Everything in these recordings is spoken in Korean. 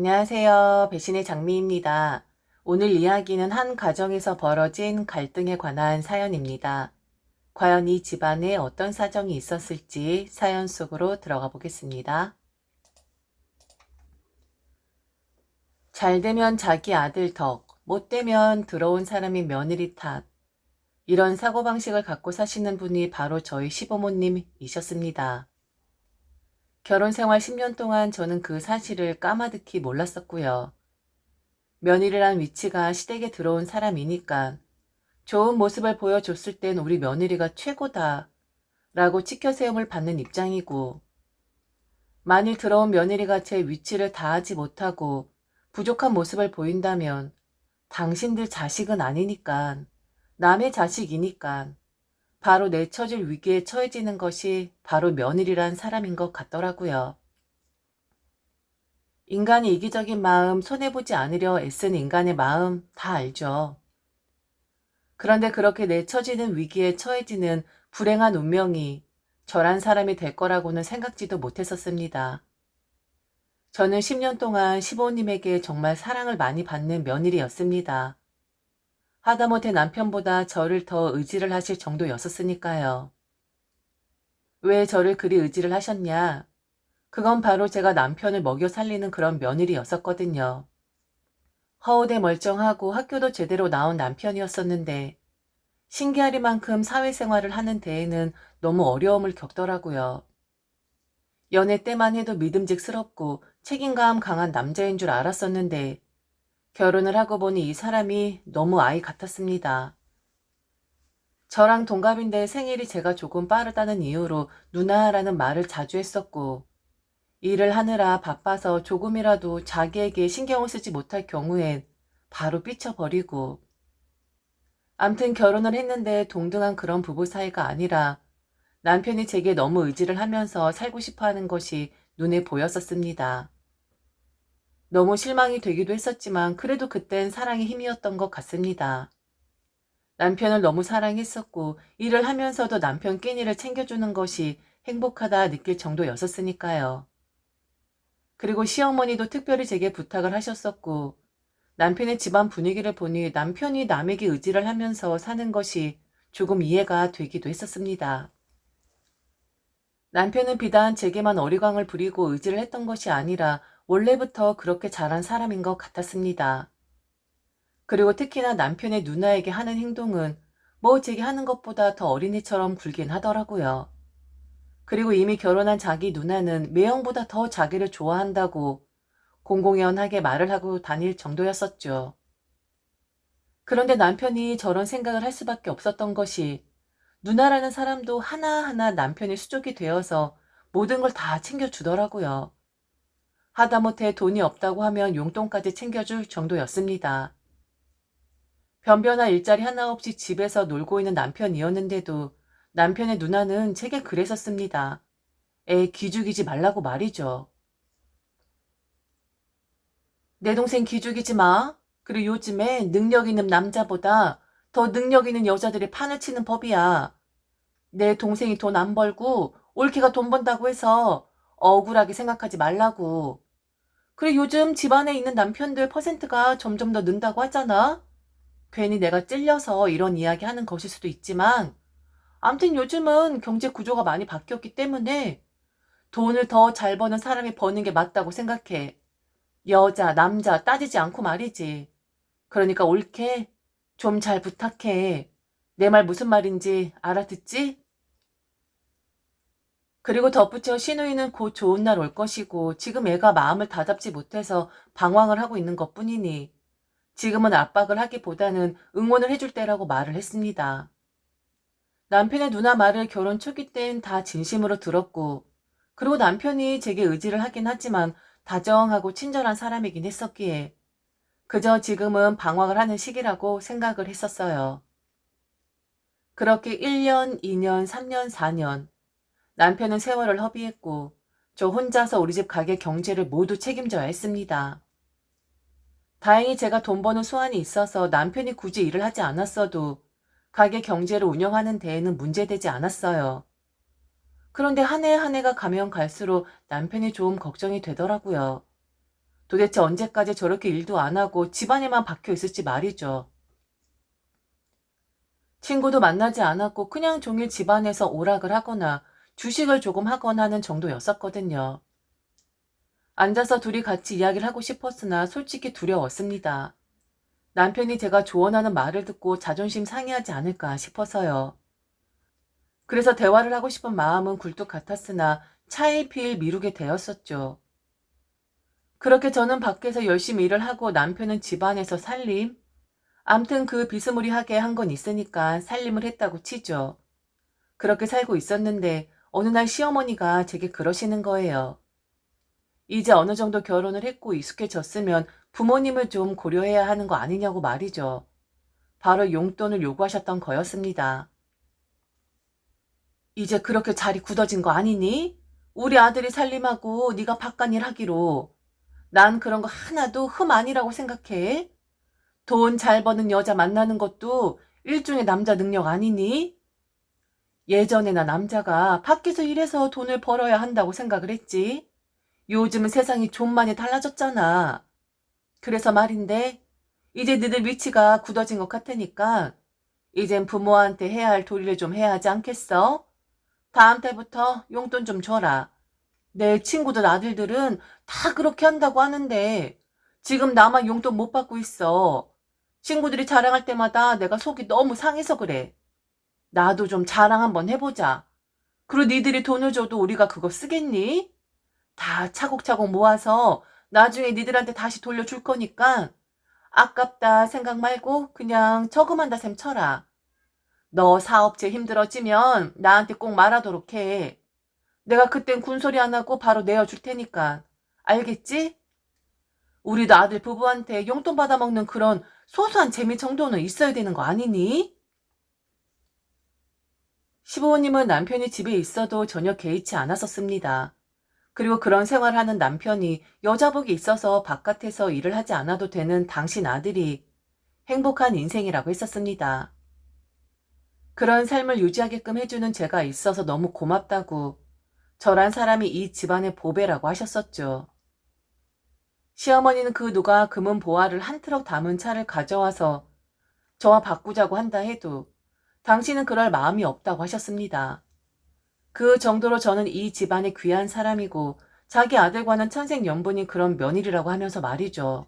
안녕하세요. 배신의 장미입니다. 오늘 이야기는 한 가정에서 벌어진 갈등에 관한 사연입니다. 과연 이 집안에 어떤 사정이 있었을지 사연 속으로 들어가 보겠습니다. 잘 되면 자기 아들 덕, 못 되면 들어온 사람이 며느리 탓. 이런 사고방식을 갖고 사시는 분이 바로 저희 시부모님이셨습니다. 결혼 생활 10년 동안 저는 그 사실을 까마득히 몰랐었고요. 며느리란 위치가 시댁에 들어온 사람이니까 좋은 모습을 보여줬을 땐 우리 며느리가 최고다 라고 치켜세움을 받는 입장이고, 만일 들어온 며느리가 제 위치를 다하지 못하고 부족한 모습을 보인다면 당신들 자식은 아니니까, 남의 자식이니까 바로 내처질 위기에 처해지는 것이 바로 며느리란 사람인 것 같더라고요. 인간이 이기적인 마음, 손해보지 않으려 애쓰는 인간의 마음 다 알죠. 그런데 그렇게 내처지는 위기에 처해지는 불행한 운명이 저란 사람이 될 거라고는 생각지도 못했었습니다. 저는 10년 동안 시부모님에게 정말 사랑을 많이 받는 며느리였습니다. 하다못해 남편보다 저를 더 의지를 하실 정도였었으니까요. 왜 저를 그리 의지를 하셨냐? 그건 바로 제가 남편을 먹여 살리는 그런 며느리였었거든요. 허우대 멀쩡하고 학교도 제대로 나온 남편이었었는데 신기하리만큼 사회생활을 하는 데에는 너무 어려움을 겪더라고요. 연애 때만 해도 믿음직스럽고 책임감 강한 남자인 줄 알았었는데 결혼을 하고 보니 이 사람이 너무 아이 같았습니다. 저랑 동갑인데 생일이 제가 조금 빠르다는 이유로 누나라는 말을 자주 했었고, 일을 하느라 바빠서 조금이라도 자기에게 신경을 쓰지 못할 경우엔 바로 삐쳐버리고, 암튼 결혼을 했는데 동등한 그런 부부 사이가 아니라 남편이 제게 너무 의지를 하면서 살고 싶어 하는 것이 눈에 보였었습니다. 너무 실망이 되기도 했었지만 그래도 그땐 사랑의 힘이었던 것 같습니다. 남편을 너무 사랑했었고 일을 하면서도 남편 끼니를 챙겨주는 것이 행복하다 느낄 정도였었으니까요. 그리고 시어머니도 특별히 제게 부탁을 하셨었고 남편의 집안 분위기를 보니 남편이 남에게 의지를 하면서 사는 것이 조금 이해가 되기도 했었습니다. 남편은 비단 제게만 어리광을 부리고 의지를 했던 것이 아니라 원래부터 그렇게 자란 사람인 것 같았습니다. 그리고 특히나 남편의 누나에게 하는 행동은 뭐 제게 하는 것보다 더 어린이처럼 굴긴 하더라고요. 그리고 이미 결혼한 자기 누나는 매형보다 더 자기를 좋아한다고 공공연하게 말을 하고 다닐 정도였었죠. 그런데 남편이 저런 생각을 할 수밖에 없었던 것이 누나라는 사람도 하나하나 남편의 수족이 되어서 모든 걸 다 챙겨주더라고요. 하다못해 돈이 없다고 하면 용돈까지 챙겨줄 정도였습니다. 변변한 일자리 하나 없이 집에서 놀고 있는 남편이었는데도 남편의 누나는 제게 그랬었습니다. 애 기죽이지 말라고 말이죠. 내 동생 기죽이지 마. 그리고 요즘에 능력 있는 남자보다 더 능력 있는 여자들이 판을 치는 법이야. 내 동생이 돈 안 벌고 올케가 돈 번다고 해서 억울하게 생각하지 말라고. 그리고 요즘 집안에 있는 남편들 퍼센트가 점점 더 는다고 하잖아. 괜히 내가 찔려서 이런 이야기 하는 것일 수도 있지만 암튼 요즘은 경제 구조가 많이 바뀌었기 때문에 돈을 더 잘 버는 사람이 버는 게 맞다고 생각해. 여자, 남자 따지지 않고 말이지. 그러니까 옳게 좀 잘 부탁해. 내 말 무슨 말인지 알아듣지? 그리고 덧붙여 시누이는 곧 좋은 날 올 것이고 지금 애가 마음을 다잡지 못해서 방황을 하고 있는 것뿐이니 지금은 압박을 하기보다는 응원을 해줄 때라고 말을 했습니다. 남편의 누나 말을 결혼 초기 땐 다 진심으로 들었고, 그리고 남편이 제게 의지를 하긴 하지만 다정하고 친절한 사람이긴 했었기에 그저 지금은 방황을 하는 시기라고 생각을 했었어요. 그렇게 1년, 2년, 3년, 4년 남편은 세월을 허비했고 저 혼자서 우리 집 가게 경제를 모두 책임져야 했습니다. 다행히 제가 돈 버는 수완이 있어서 남편이 굳이 일을 하지 않았어도 가게 경제를 운영하는 데에는 문제되지 않았어요. 그런데 한 해 한 해가 가면 갈수록 남편이 좀 걱정이 되더라고요. 도대체 언제까지 저렇게 일도 안 하고 집안에만 박혀 있을지 말이죠. 친구도 만나지 않았고 그냥 종일 집안에서 오락을 하거나 주식을 조금 하거나 하는 정도였었거든요. 앉아서 둘이 같이 이야기를 하고 싶었으나 솔직히 두려웠습니다. 남편이 제가 조언하는 말을 듣고 자존심 상해하지 않을까 싶어서요. 그래서 대화를 하고 싶은 마음은 굴뚝 같았으나 차일피일 미루게 되었었죠. 그렇게 저는 밖에서 열심히 일을 하고 남편은 집안에서 살림? 암튼 그 비스무리하게 한 건 있으니까 살림을 했다고 치죠. 그렇게 살고 있었는데 어느 날 시어머니가 제게 그러시는 거예요. 이제 어느 정도 결혼을 했고 익숙해졌으면 부모님을 좀 고려해야 하는 거 아니냐고 말이죠. 바로 용돈을 요구하셨던 거였습니다. 이제 그렇게 자리 굳어진 거 아니니? 우리 아들이 살림하고 네가 바깥일 하기로. 난 그런 거 하나도 흠 아니라고 생각해. 돈 잘 버는 여자 만나는 것도 일종의 남자 능력 아니니? 예전에나 남자가 밖에서 일해서 돈을 벌어야 한다고 생각을 했지. 요즘은 세상이 좀 많이 달라졌잖아. 그래서 말인데 이제 너들 위치가 굳어진 것 같으니까 이젠 부모한테 해야 할 도리를 좀 해야 하지 않겠어? 다음 달부터 용돈 좀 줘라. 내 친구들 아들들은 다 그렇게 한다고 하는데 지금 나만 용돈 못 받고 있어. 친구들이 자랑할 때마다 내가 속이 너무 상해서 그래. 나도 좀 자랑 한번 해보자. 그리고 니들이 돈을 줘도 우리가 그거 쓰겠니? 다 차곡차곡 모아서 나중에 니들한테 다시 돌려줄 거니까 아깝다 생각 말고 그냥 저금한다 셈 쳐라. 너 사업체 힘들어지면 나한테 꼭 말하도록 해. 내가 그땐 군소리 안 하고 바로 내어줄 테니까. 알겠지? 우리도 아들 부부한테 용돈 받아먹는 그런 소소한 재미 정도는 있어야 되는 거 아니니? 시부모님은 남편이 집에 있어도 전혀 개의치 않았었습니다. 그리고 그런 생활하는 남편이 여자복이 있어서 바깥에서 일을 하지 않아도 되는 당신 아들이 행복한 인생이라고 했었습니다. 그런 삶을 유지하게끔 해주는 제가 있어서 너무 고맙다고 저란 사람이 이 집안의 보배라고 하셨었죠. 시어머니는 그 누가 금은 보화를 한 트럭 담은 차를 가져와서 저와 바꾸자고 한다 해도 당신은 그럴 마음이 없다고 하셨습니다. 그 정도로 저는 이 집안의 귀한 사람이고 자기 아들과는 천생연분인 그런 며느리라고 하면서 말이죠.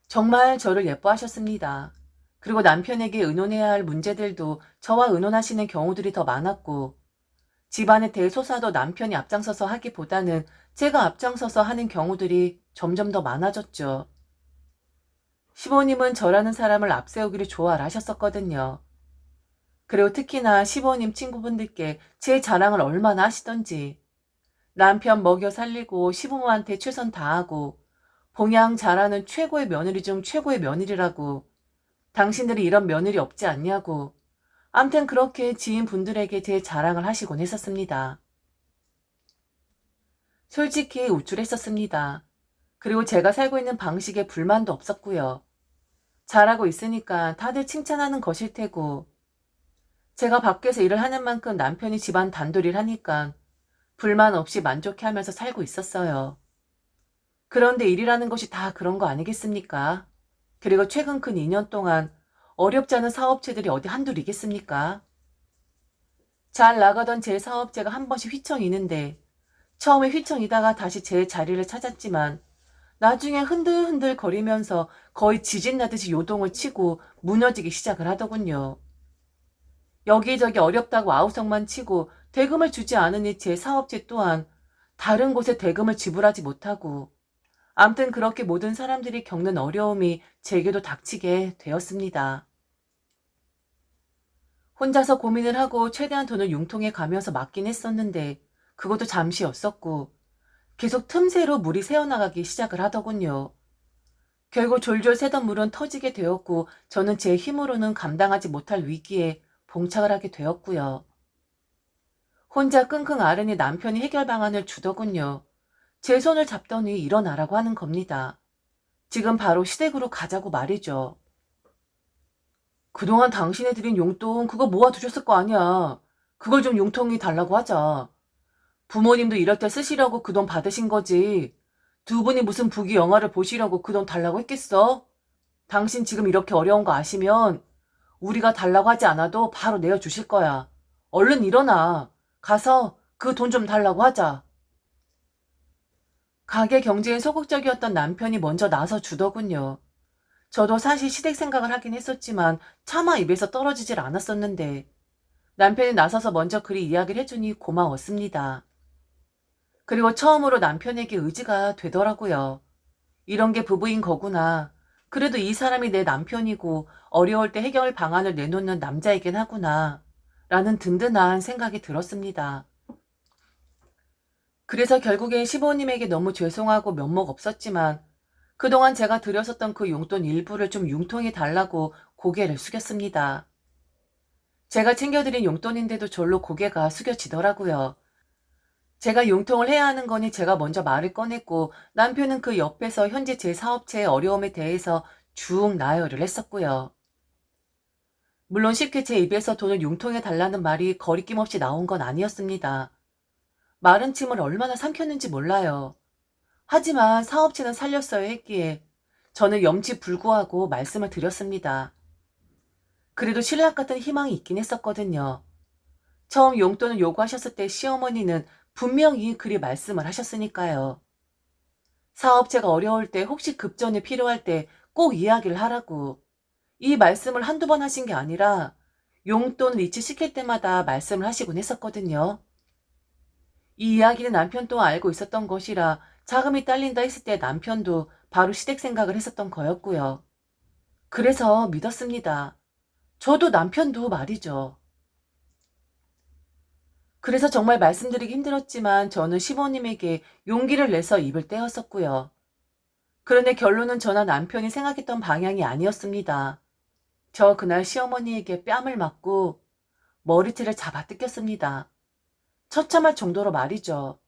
정말 저를 예뻐하셨습니다. 그리고 남편에게 의논해야 할 문제들도 저와 의논하시는 경우들이 더 많았고 집안의 대소사도 남편이 앞장서서 하기보다는 제가 앞장서서 하는 경우들이 점점 더 많아졌죠. 시부모님은 저라는 사람을 앞세우기를 좋아를 하셨었거든요. 그리고 특히나 시부모님 친구분들께 제 자랑을 얼마나 하시던지 남편 먹여 살리고 시부모한테 최선 다하고 봉양 잘하는 최고의 며느리 중 최고의 며느리라고 당신들이 이런 며느리 없지 않냐고 암튼 그렇게 지인분들에게 제 자랑을 하시곤 했었습니다. 솔직히 우쭐했었습니다. 그리고 제가 살고 있는 방식에 불만도 없었고요. 잘하고 있으니까 다들 칭찬하는 것일 테고 제가 밖에서 일을 하는 만큼 남편이 집안 단돌이를 하니까 불만 없이 만족해하면서 살고 있었어요. 그런데 일이라는 것이 다 그런 거 아니겠습니까? 그리고 최근 근 2년 동안 어렵지 않은 사업체들이 어디 한둘이겠습니까? 잘 나가던 제 사업체가 한 번씩 휘청이는데 처음에 휘청이다가 다시 제 자리를 찾았지만 나중에 흔들흔들 거리면서 거의 지진 나듯이 요동을 치고 무너지기 시작을 하더군요. 여기저기 어렵다고 아우성만 치고 대금을 주지 않으니 제 사업체 또한 다른 곳에 대금을 지불하지 못하고 암튼 그렇게 모든 사람들이 겪는 어려움이 제게도 닥치게 되었습니다. 혼자서 고민을 하고 최대한 돈을 융통해 가면서 맡긴 했었는데 그것도 잠시였었고 계속 틈새로 물이 새어나가기 시작을 하더군요. 결국 졸졸 새던 물은 터지게 되었고 저는 제 힘으로는 감당하지 못할 위기에 봉착을 하게 되었고요. 혼자 끙끙 앓으니 남편이 해결 방안을 주더군요. 제 손을 잡더니 일어나라고 하는 겁니다. 지금 바로 시댁으로 가자고 말이죠. 그동안 당신이 드린 용돈 그거 모아두셨을 거 아니야. 그걸 좀 융통히 달라고 하자. 부모님도 이럴 때 쓰시려고 그 돈 받으신 거지. 두 분이 무슨 부귀 영화를 보시려고 그 돈 달라고 했겠어? 당신 지금 이렇게 어려운 거 아시면 우리가 달라고 하지 않아도 바로 내어주실 거야. 얼른 일어나. 가서 그 돈 좀 달라고 하자. 가게 경제에 소극적이었던 남편이 먼저 나서 주더군요. 저도 사실 시댁 생각을 하긴 했었지만 차마 입에서 떨어지질 않았었는데 남편이 나서서 먼저 그리 이야기를 해주니 고마웠습니다. 그리고 처음으로 남편에게 의지가 되더라고요. 이런 게 부부인 거구나. 그래도 이 사람이 내 남편이고 어려울 때 해결 방안을 내놓는 남자이긴 하구나. 라는 든든한 생각이 들었습니다. 그래서 결국엔 시부모님에게 너무 죄송하고 면목 없었지만 그동안 제가 드렸었던 그 용돈 일부를 좀 융통해 달라고 고개를 숙였습니다. 제가 챙겨드린 용돈인데도 절로 고개가 숙여지더라고요. 제가 융통을 해야 하는 거니 제가 먼저 말을 꺼냈고 남편은 그 옆에서 현재 제 사업체의 어려움에 대해서 쭉 나열을 했었고요. 물론 쉽게 제 입에서 돈을 융통해 달라는 말이 거리낌 없이 나온 건 아니었습니다. 마른 침을 얼마나 삼켰는지 몰라요. 하지만 사업체는 살렸어야 했기에 저는 염치불구하고 말씀을 드렸습니다. 그래도 신락 같은 희망이 있긴 했었거든요. 처음 용돈을 요구하셨을 때 시어머니는 분명히 그리 말씀을 하셨으니까요. 사업체가 어려울 때 혹시 급전이 필요할 때 꼭 이야기를 하라고. 이 말씀을 한두 번 하신 게 아니라 용돈을 이체시킬 때마다 말씀을 하시곤 했었거든요. 이 이야기는 남편 또한 알고 있었던 것이라 자금이 딸린다 했을 때 남편도 바로 시댁 생각을 했었던 거였고요. 그래서 믿었습니다. 저도 남편도 말이죠. 그래서 정말 말씀드리기 힘들었지만 저는 시부모님에게 용기를 내서 입을 떼었었고요. 그런데 결론은 저나 남편이 생각했던 방향이 아니었습니다. 저 그날 시어머니에게 뺨을 맞고 머리채를 잡아 뜯겼습니다. 처참할 정도로 말이죠.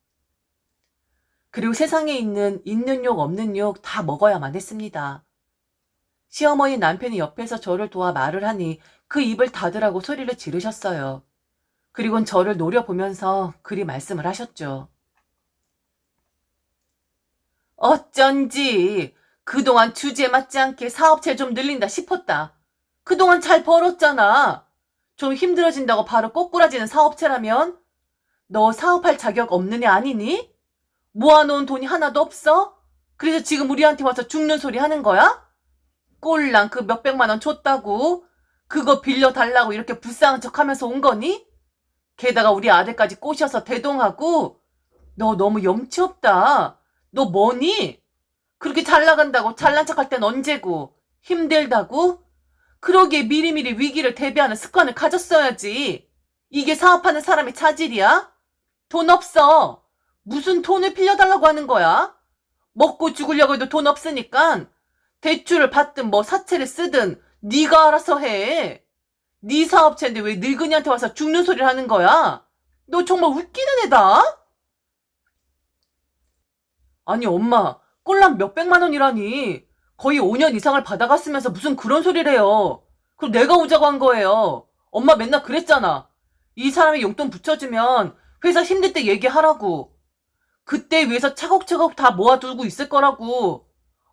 그리고 세상에 있는 욕 없는 욕 다 먹어야만 했습니다. 시어머니 남편이 옆에서 저를 도와 말을 하니 그 입을 닫으라고 소리를 지르셨어요. 그리고는 저를 노려보면서 그리 말씀을 하셨죠. 어쩐지 그동안 주제에 맞지 않게 사업체 좀 늘린다 싶었다. 그동안 잘 벌었잖아. 좀 힘들어진다고 바로 꼬꾸라지는 사업체라면 너 사업할 자격 없는 애 아니니? 모아놓은 돈이 하나도 없어? 그래서 지금 우리한테 와서 죽는 소리 하는 거야? 꼴랑 그 몇백만 원 줬다고? 그거 빌려달라고 이렇게 불쌍한 척하면서 온 거니? 게다가 우리 아들까지 꼬셔서 대동하고? 너 너무 염치 없다. 너 뭐니? 그렇게 잘 나간다고 잘난 척할 땐 언제고? 힘들다고? 그러기에 미리미리 위기를 대비하는 습관을 가졌어야지. 이게 사업하는 사람의 차질이야? 돈 없어. 무슨 돈을 빌려달라고 하는 거야? 먹고 죽으려고 해도 돈 없으니까 대출을 받든 뭐 사채를 쓰든 네가 알아서 해. 네 사업체인데 왜 늙은이한테 와서 죽는 소리를 하는 거야? 너 정말 웃기는 애다. 아니 엄마, 꼴랑 몇백만 원이라니. 거의 5년 이상을 받아갔으면서 무슨 그런 소리를 해요. 그럼 내가 오자고 한 거예요. 엄마 맨날 그랬잖아. 이 사람이 용돈 붙여주면 회사 힘들 때 얘기하라고. 그때 위해서 차곡차곡 다 모아두고 있을 거라고.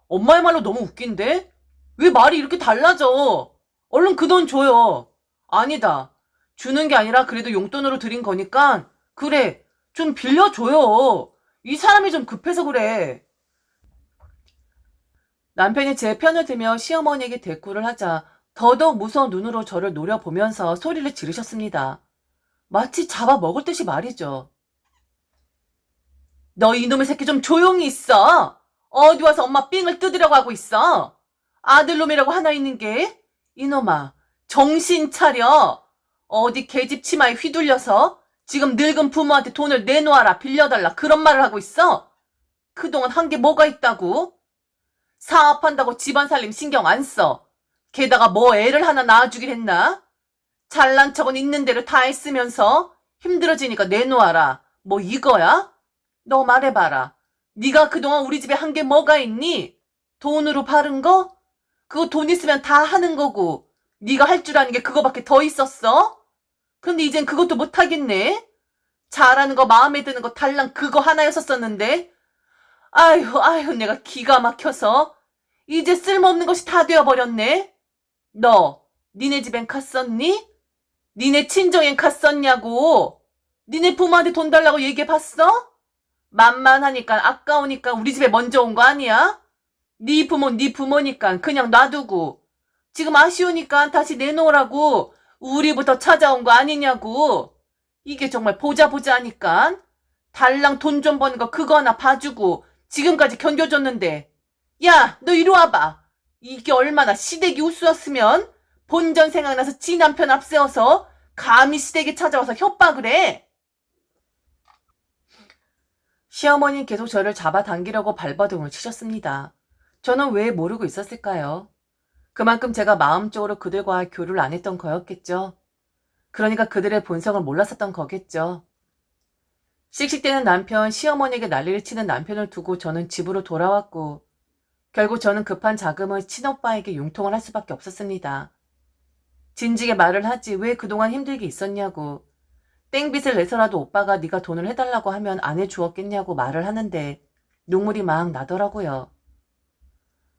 엄마의 말로 너무 웃긴데? 왜 말이 이렇게 달라져? 얼른 그 돈 줘요. 아니다. 주는 게 아니라 그래도 용돈으로 드린 거니까 그래, 좀 빌려줘요. 이 사람이 좀 급해서 그래. 남편이 제 편을 들며 시어머니에게 대꾸를 하자 더더욱 무서운 눈으로 저를 노려보면서 소리를 지르셨습니다. 마치 잡아먹을 듯이 말이죠. 너 이놈의 새끼 좀 조용히 있어. 어디 와서 엄마 삥을 뜯으려고 하고 있어. 아들놈이라고 하나 있는 게. 이놈아, 정신 차려. 어디 계집 치마에 휘둘려서 지금 늙은 부모한테 돈을 내놓아라 빌려달라 그런 말을 하고 있어. 그동안 한 게 뭐가 있다고? 사업한다고 집안 살림 신경 안 써. 게다가 뭐 애를 하나 낳아주길 했나? 잘난 척은 있는 대로 다 했으면서 힘들어지니까 내놓아라. 뭐 이거야? 너 말해봐라. 네가 그동안 우리 집에 한 게 뭐가 있니? 돈으로 바른 거? 그거 돈 있으면 다 하는 거고 네가 할 줄 아는 게 그거밖에 더 있었어? 근데 이젠 그것도 못하겠네? 잘하는 거 마음에 드는 거 달랑 그거 하나였었는데 아휴, 내가 기가 막혀서. 이제 쓸모없는 것이 다 되어버렸네. 너, 니네 집엔 갔었니? 니네 친정엔 갔었냐고. 니네 부모한테 돈 달라고 얘기해봤어? 만만하니까 아까우니까 우리 집에 먼저 온 거 아니야? 네 부모 네 부모니까 그냥 놔두고 지금 아쉬우니까 다시 내놓으라고 우리부터 찾아온 거 아니냐고. 이게 정말 보자 하니까 달랑 돈 좀 버는 거 그거 하나 봐주고 지금까지 견뎌줬는데. 야, 너 이리 와봐. 이게 얼마나 시댁이 우스웠으면 본전 생각나서 지 남편 앞세워서 감히 시댁에 찾아와서 협박을 해. 시어머니는 계속 저를 잡아당기려고 발버둥을 치셨습니다. 저는 왜 모르고 있었을까요? 그만큼 제가 마음적으로 그들과 교류를 안 했던 거였겠죠. 그러니까 그들의 본성을 몰랐었던 거겠죠. 씩씩대는 남편, 시어머니에게 난리를 치는 남편을 두고 저는 집으로 돌아왔고 결국 저는 급한 자금을 친오빠에게 융통을 할 수밖에 없었습니다. 진지게 말을 하지 왜 그동안 힘들게 있었냐고. 땡빚을 내서라도 오빠가 네가 돈을 해달라고 하면 안 해주었겠냐고 말을 하는데 눈물이 막 나더라고요.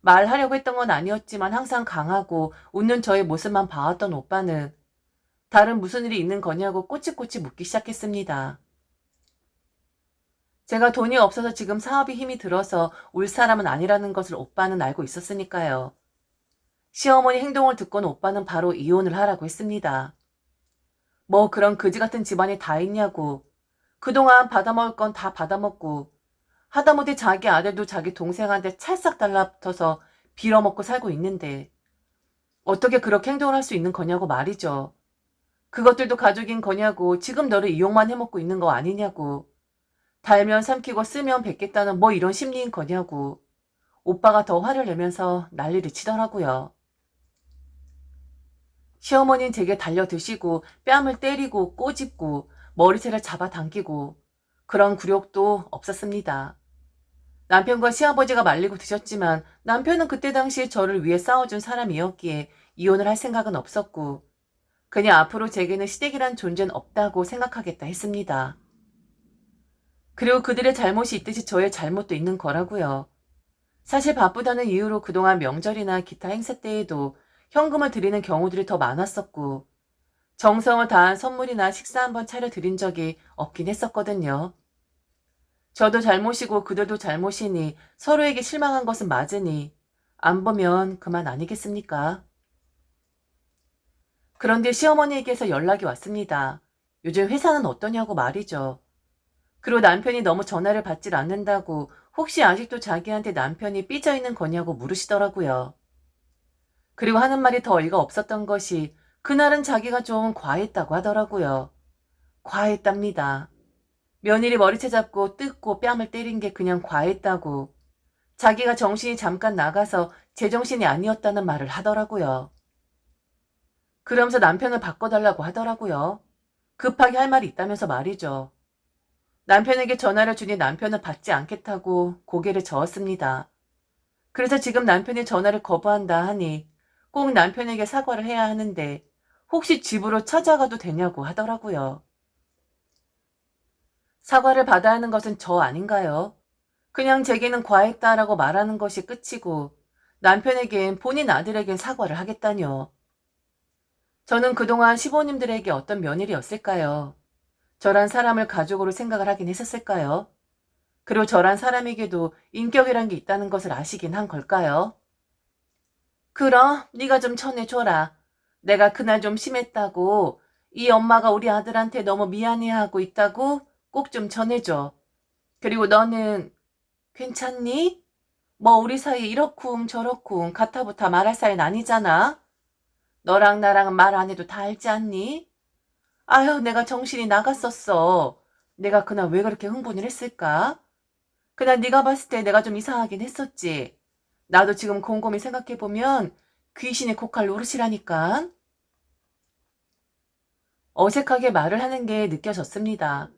말하려고 했던 건 아니었지만 항상 강하고 웃는 저의 모습만 봐왔던 오빠는 다른 무슨 일이 있는 거냐고 꼬치꼬치 묻기 시작했습니다. 제가 돈이 없어서 지금 사업에 힘이 들어서 올 사람은 아니라는 것을 오빠는 알고 있었으니까요. 시어머니 행동을 듣고는 오빠는 바로 이혼을 하라고 했습니다. 뭐 그런 그지 같은 집안이 다 있냐고. 그동안 받아먹을 건 다 받아먹고 하다못해 자기 아들도 자기 동생한테 찰싹 달라붙어서 빌어먹고 살고 있는데 어떻게 그렇게 행동을 할 수 있는 거냐고 말이죠. 그것들도 가족인 거냐고. 지금 너를 이용만 해먹고 있는 거 아니냐고. 달면 삼키고 쓰면 뱉겠다는 뭐 이런 심리인 거냐고. 오빠가 더 화를 내면서 난리를 치더라고요. 시어머니는 제게 달려드시고 뺨을 때리고 꼬집고 머리채를 잡아당기고 그런 굴욕도 없었습니다. 남편과 시아버지가 말리고 드셨지만 남편은 그때 당시에 저를 위해 싸워준 사람이었기에 이혼을 할 생각은 없었고 그냥 앞으로 제게는 시댁이란 존재는 없다고 생각하겠다 했습니다. 그리고 그들의 잘못이 있듯이 저의 잘못도 있는 거라고요. 사실 바쁘다는 이유로 그동안 명절이나 기타 행사 때에도 현금을 드리는 경우들이 더 많았었고 정성을 다한 선물이나 식사 한번 차려드린 적이 없긴 했었거든요. 저도 잘못이고 그들도 잘못이니 서로에게 실망한 것은 맞으니 안 보면 그만 아니겠습니까? 그런데 시어머니에게서 연락이 왔습니다. 요즘 회사는 어떠냐고 말이죠. 그리고 남편이 너무 전화를 받질 않는다고 혹시 아직도 자기한테 남편이 삐져있는 거냐고 물으시더라고요. 그리고 하는 말이 더 어이가 없었던 것이 그날은 자기가 좀 과했다고 하더라고요. 과했답니다. 며느리 머리채 잡고 뜯고 뺨을 때린 게 그냥 과했다고. 자기가 정신이 잠깐 나가서 제정신이 아니었다는 말을 하더라고요. 그러면서 남편을 바꿔달라고 하더라고요. 급하게 할 말이 있다면서 말이죠. 남편에게 전화를 주니 남편은 받지 않겠다고 고개를 저었습니다. 그래서 지금 남편이 전화를 거부한다 하니 꼭 남편에게 사과를 해야 하는데 혹시 집으로 찾아가도 되냐고 하더라고요. 사과를 받아야 하는 것은 저 아닌가요? 그냥 제게는 과했다라고 말하는 것이 끝이고 남편에겐 본인 아들에겐 사과를 하겠다뇨. 저는 그동안 시부님들에게 어떤 며느리였을까요? 저란 사람을 가족으로 생각을 하긴 했었을까요? 그리고 저란 사람에게도 인격이란 게 있다는 것을 아시긴 한 걸까요? 그럼 네가 좀 전해줘라. 내가 그날 좀 심했다고 이 엄마가 우리 아들한테 너무 미안해하고 있다고 꼭 좀 전해줘. 그리고 너는 괜찮니? 뭐 우리 사이 이렇쿵 저렇쿵 가타부타 말할 사이는 아니잖아. 너랑 나랑은 말 안 해도 다 알지 않니? 아휴, 내가 정신이 나갔었어. 내가 그날 왜 그렇게 흥분을 했을까? 그날 네가 봤을 때 내가 좀 이상하긴 했었지. 나도 지금 곰곰이 생각해보면 귀신의 코칼 노릇이라니까. 어색하게 말을 하는 게 느껴졌습니다.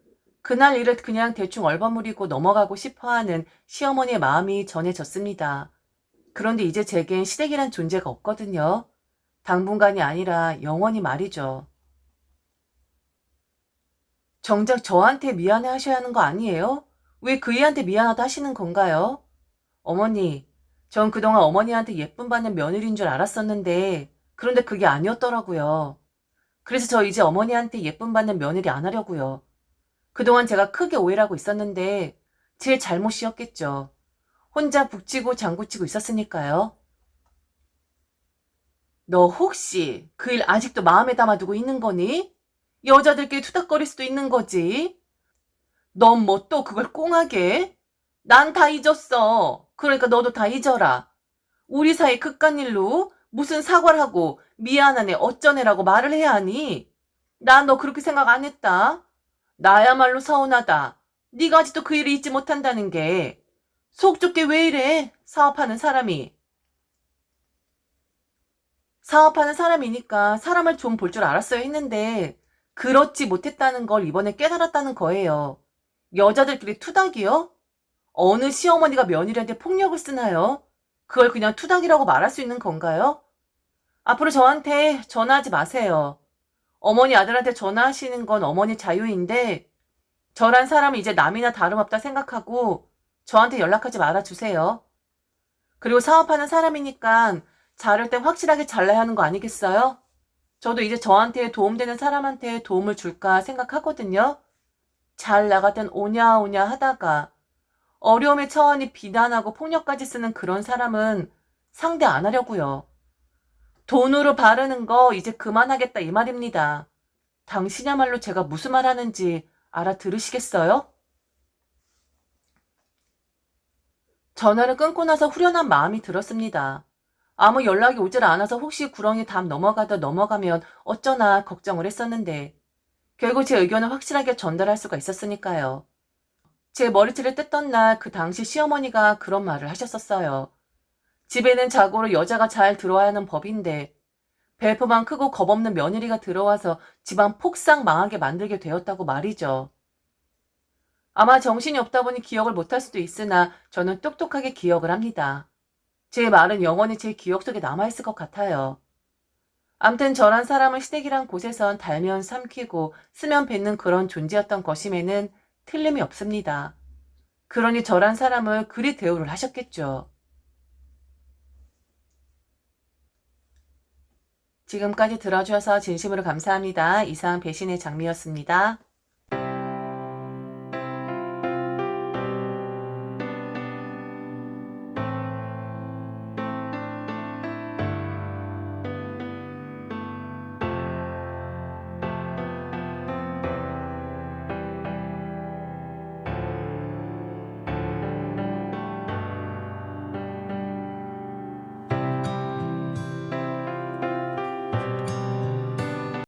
그날 일을 그냥 대충 얼버무리고 넘어가고 싶어하는 시어머니의 마음이 전해졌습니다. 그런데 이제 제겐 시댁이란 존재가 없거든요. 당분간이 아니라 영원히 말이죠. 정작 저한테 미안해 하셔야 하는 거 아니에요? 왜 그 애한테 미안하다 하시는 건가요? 어머니, 전 그동안 어머니한테 예쁨 받는 며느리인 줄 알았었는데, 그런데 그게 아니었더라고요. 그래서 저 이제 어머니한테 예쁨 받는 며느리 안 하려고요. 그동안 제가 크게 오해를 하고 있었는데, 제 잘못이었겠죠. 혼자 북치고 장구치고 있었으니까요. 너 혹시 그 일 아직도 마음에 담아두고 있는 거니? 여자들끼리 투닥거릴 수도 있는 거지. 넌 뭐 또 그걸 꽁하게? 난 다 잊었어. 그러니까 너도 다 잊어라. 우리 사이 그깟 일로 무슨 사과를 하고 미안하네 어쩌네라고 말을 해야 하니? 난 너 그렇게 생각 안 했다. 나야말로 서운하다. 네가 아직도 그 일을 잊지 못한다는 게. 속 좁게 왜 이래? 사업하는 사람이. 사업하는 사람이니까 사람을 좀 볼 줄 알았어야 했는데 그렇지 못했다는 걸 이번에 깨달았다는 거예요. 여자들끼리 투닥이요? 어느 시어머니가 며느리한테 폭력을 쓰나요? 그걸 그냥 투닥이라고 말할 수 있는 건가요? 앞으로 저한테 전화하지 마세요. 어머니 아들한테 전화하시는 건 어머니 자유인데 저란 사람은 이제 남이나 다름없다 생각하고 저한테 연락하지 말아주세요. 그리고 사업하는 사람이니까 자를 때 확실하게 잘라야 하는 거 아니겠어요? 저도 이제 저한테 도움되는 사람한테 도움을 줄까 생각하거든요. 잘 나가던 오냐오냐 하다가 어려움에 처하니 비난하고 폭력까지 쓰는 그런 사람은 상대 안 하려고요. 돈으로 바르는 거 이제 그만하겠다 이 말입니다. 당신이야말로 제가 무슨 말 하는지 알아들으시겠어요? 전화를 끊고 나서 후련한 마음이 들었습니다. 아무 연락이 오질 않아서 혹시 구렁이 담 넘어가다 넘어가면 어쩌나 걱정을 했었는데 결국 제 의견을 확실하게 전달할 수가 있었으니까요. 제 머리채를 뜯던 날 그 당시 시어머니가 그런 말을 하셨었어요. 집에는 자고로 여자가 잘 들어와야 하는 법인데 벨프만 크고 겁없는 며느리가 들어와서 집안 폭삭 망하게 만들게 되었다고 말이죠. 아마 정신이 없다 보니 기억을 못할 수도 있으나 저는 똑똑하게 기억을 합니다. 제 말은 영원히 제 기억 속에 남아있을 것 같아요. 암튼 저란 사람은 시댁이란 곳에선 달면 삼키고 쓰면 뱉는 그런 존재였던 것임에는 틀림이 없습니다. 그러니 저란 사람을 그리 대우를 하셨겠죠. 지금까지 들어주셔서 진심으로 감사합니다. 이상 배신의 장미였습니다.